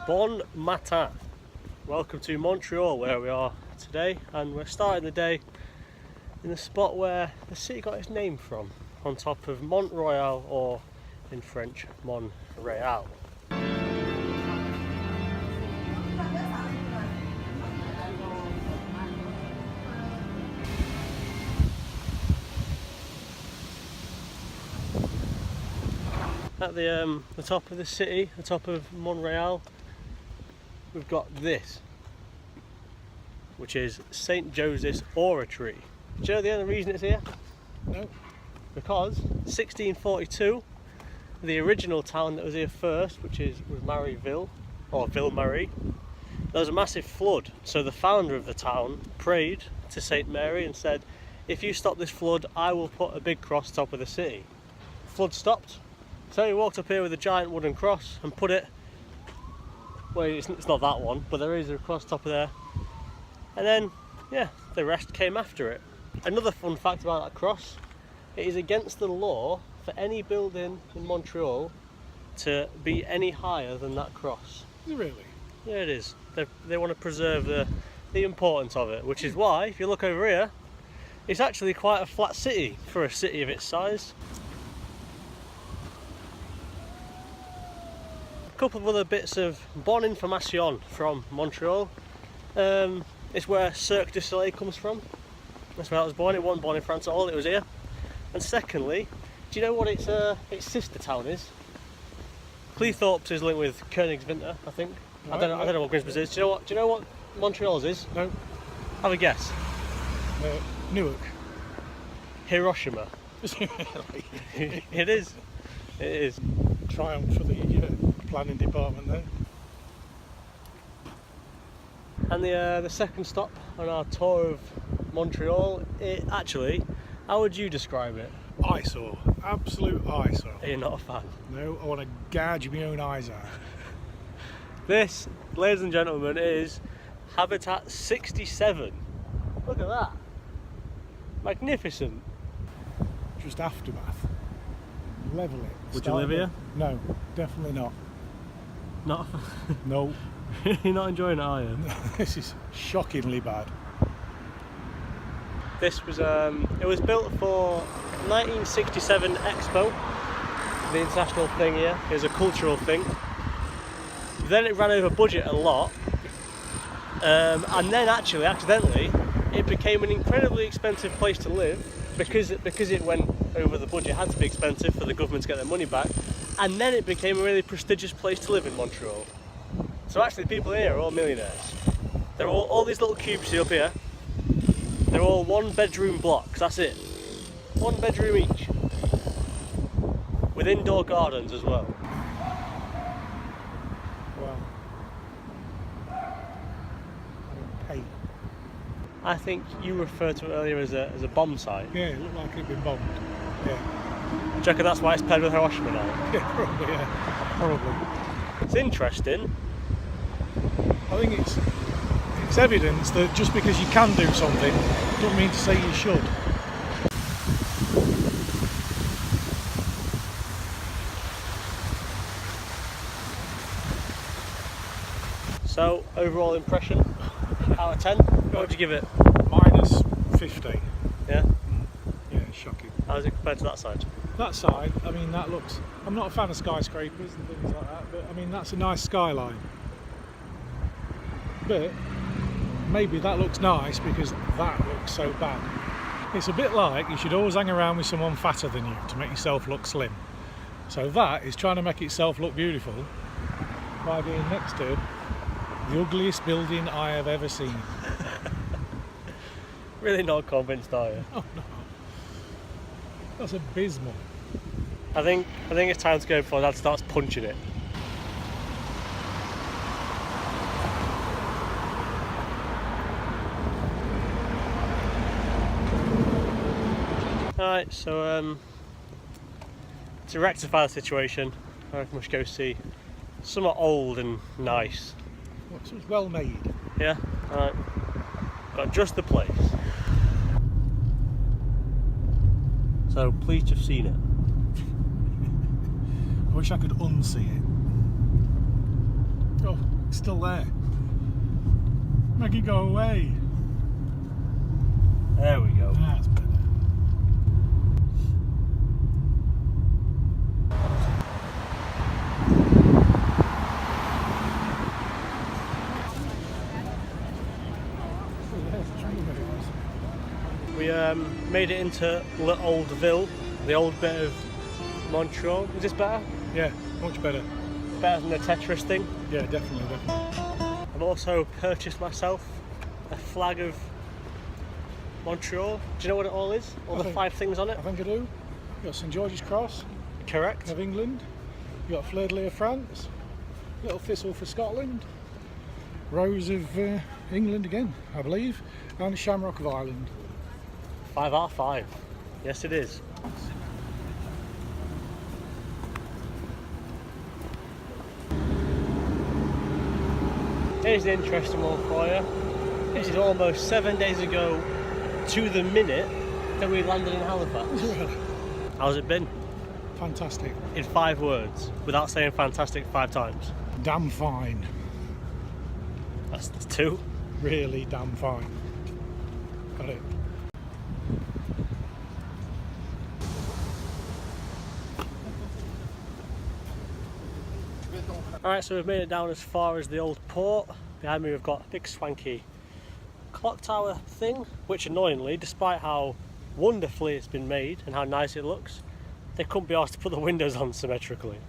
Bon matin. Welcome to Montreal, where we are today, and we're starting the day in the spot where the city got its name from, on top of Montreal, or in French, Montreal. At the top of the city, the top of Montreal, we've got this, which is St. Joseph's Oratory. Do you know the only reason it's here? No. Because 1642, the original town that was here first, was Marieville, or Ville-Marie, there was a massive flood. So the founder of the town prayed to St. Mary and said, if you stop this flood, I will put a big cross top of the city. The flood stopped. So he walked up here with a giant wooden cross and put it, well, it's not that one, but there is a cross top of there. And then, yeah, the rest came after it. Another fun fact about that cross, it is against the law for any building in Montreal to be any higher than that cross. Really? Yeah, it is. They want to preserve the importance of it, which is why, if you look over here, it's actually quite a flat city for a city of its size. A couple of other bits of bon information from Montreal. It's where Cirque du Soleil comes from. That's where I was born. It wasn't born in France at all, it was here. And secondly, do you know what its sister town is? Cleethorpes is linked with Königswinter, I think. Right, I don't know what Grimsby is. Do you know what Montreal's is? No. Have a guess. Newark. Hiroshima. It is. It is. Triumph for the planning department there. And the second stop on our tour of Montreal, actually, how would you describe it? Eyesore. Absolute eyesore. Are you not a fan? No, I want to gouge my own eyes out. This, ladies and gentlemen, is Habitat 67. Look at that. Magnificent. Just aftermath. Level it. Would you live here? No, definitely not. Not? No. You're not enjoying it, are you? This is shockingly bad. This was it was built for 1967 Expo, the international thing here. It was a cultural thing. Then it ran over budget a lot, and then actually, accidentally, it became an incredibly expensive place to live because it went over the budget. It had to be expensive for the government to get their money back, and then it became a really prestigious place to live in Montreal. So actually, people here are all millionaires. They're all these little cubes up here. They're all one-bedroom blocks. That's it. One bedroom each, with indoor gardens as well. Wow. Hey. I think you referred to it earlier as a bomb site. Yeah, it looked like it'd been bombed. Yeah. Do you reckon that's why it's paired with Hiroshima now? Yeah, probably. Yeah, probably. It's interesting. I think it's evidence that just because you can do something, doesn't mean to say you should. So, overall impression out of 10, what would you give it? Minus 50. Yeah? Yeah, shocking. How is it compared to that side? That side, I mean, that looks... I'm not a fan of skyscrapers and things like that, but I mean, that's a nice skyline. But maybe that looks nice because that looks so bad. It's a bit like you should always hang around with someone fatter than you to make yourself look slim. So that is trying to make itself look beautiful by being next to the ugliest building I have ever seen. Really not convinced, are you? Oh no. That's abysmal. I think it's time to go before Dad starts punching it. Alright, so to rectify the situation, I reckon we should go see somewhat old and nice. Well, it's well made. Yeah? Alright. Got just the place. So pleased to have seen it. I wish I could unsee it. Oh, it's still there. Make it go away. There we go. That's better. We made it into Old Ville, the old bit of Montreal. Is this better? Yeah, much better. Better than the Tetris thing? Yeah, definitely. I've also purchased myself a flag of Montreal. Do you know what it all is? All the 5 things on it? I think I do. You got St George's Cross Correct. of England. You got Fleur de Lis of France. Little Thistle for Scotland. Rose of England again, I believe, and the Shamrock of Ireland. 5 out of 5. Yes, it is. Here's an interesting one for you. This is almost 7 days ago to the minute that we landed in Halifax. How's it been? Fantastic. In 5 words, without saying fantastic 5 times. Damn fine. That's 2. Really damn fine. Got it. Alright, so we've made it down as far as the old port. Behind me we've got a big swanky clock tower thing, which annoyingly, despite how wonderfully it's been made and how nice it looks, they couldn't be asked to put the windows on symmetrically.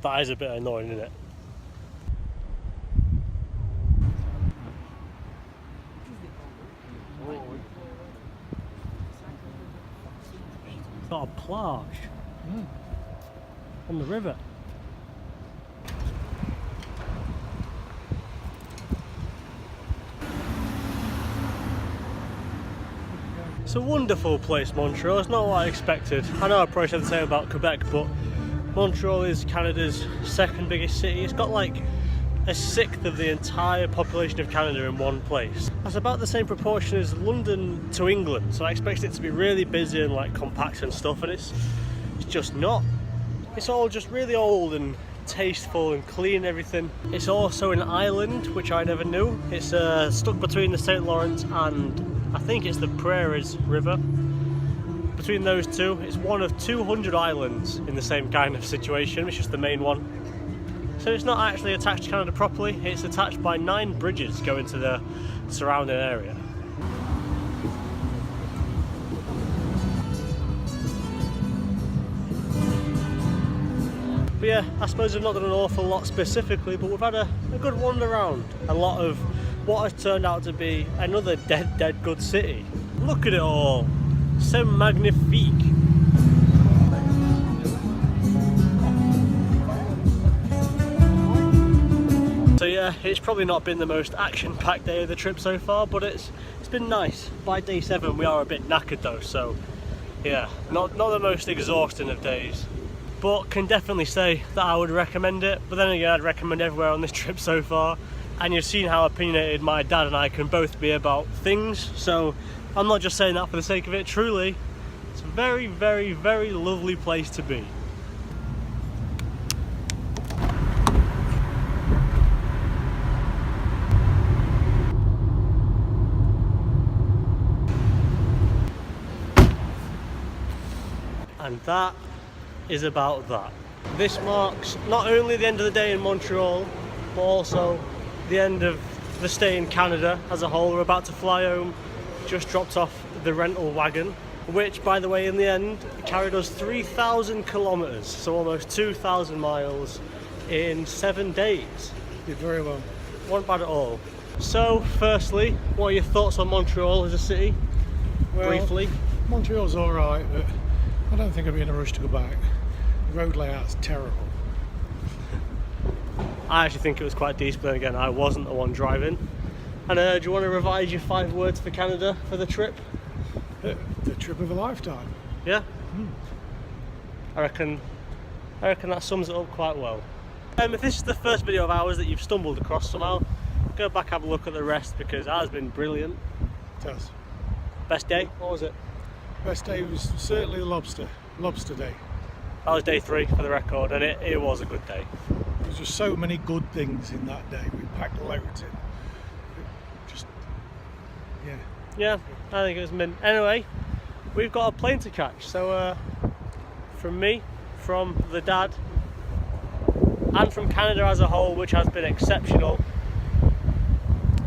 That is a bit annoying, isn't it? It's got a plage on the river. It's a wonderful place, Montreal. It's not what I expected. I know I probably said the same about Quebec, but Montreal is Canada's 2nd biggest city. It's got like a 1/6 of the entire population of Canada in one place. That's about the same proportion as London to England, so I expected it to be really busy and like compact and stuff, and it's just not. It's all just really old and tasteful and clean and everything. It's also an island, which I never knew. It's stuck between the St. Lawrence and I think it's the Prairies River. Between those two, it's one of 200 islands in the same kind of situation. It's just the main one. So it's not actually attached to Canada properly. It's attached by 9 bridges going to the surrounding area. But yeah, I suppose we've not done an awful lot specifically, but we've had a good wander around. A lot of what has turned out to be another dead good city. Look at it all. So magnifique. So yeah, it's probably not been the most action-packed day of the trip so far, but it's been nice. By day 7 we are a bit knackered though, so yeah, not the most exhausting of days. But can definitely say that I would recommend it. But then again, I'd recommend everywhere on this trip so far. And you've seen how opinionated my dad and I can both be about things, so I'm not just saying that for the sake of it. Truly, it's a very, very, very lovely place to be. And that is about that. This marks not only the end of the day in Montreal, but also the end of the stay in Canada as a whole. We're about to fly home. Just dropped off the rental wagon, which, by the way, in the end carried us 3,000 kilometers, so almost 2,000 miles in 7 days. Did very well. Wasn't bad at all. So, firstly, what are your thoughts on Montreal as a city? Well, briefly. Montreal's all right, but I don't think I'd be in a rush to go back. The road layout's terrible. I actually think it was quite decent, but again, I wasn't the one driving. And do you want to revise your 5 words for Canada for the trip? The trip of a lifetime. Yeah? I reckon that sums it up quite well. If this is the first video of ours that you've stumbled across somehow, go back, have a look at the rest, because ours has been brilliant. It has. Best day? What was it? Best day was certainly the lobster day. That was day 3 for the record, and it was a good day. It was There's just so many good things in that day. We packed loads in. Just, yeah. Yeah, I think it was mint. Anyway, we've got a plane to catch, so from me, from the dad, and from Canada as a whole, which has been exceptional.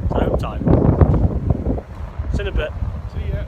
It's home time. See you in a bit. See ya.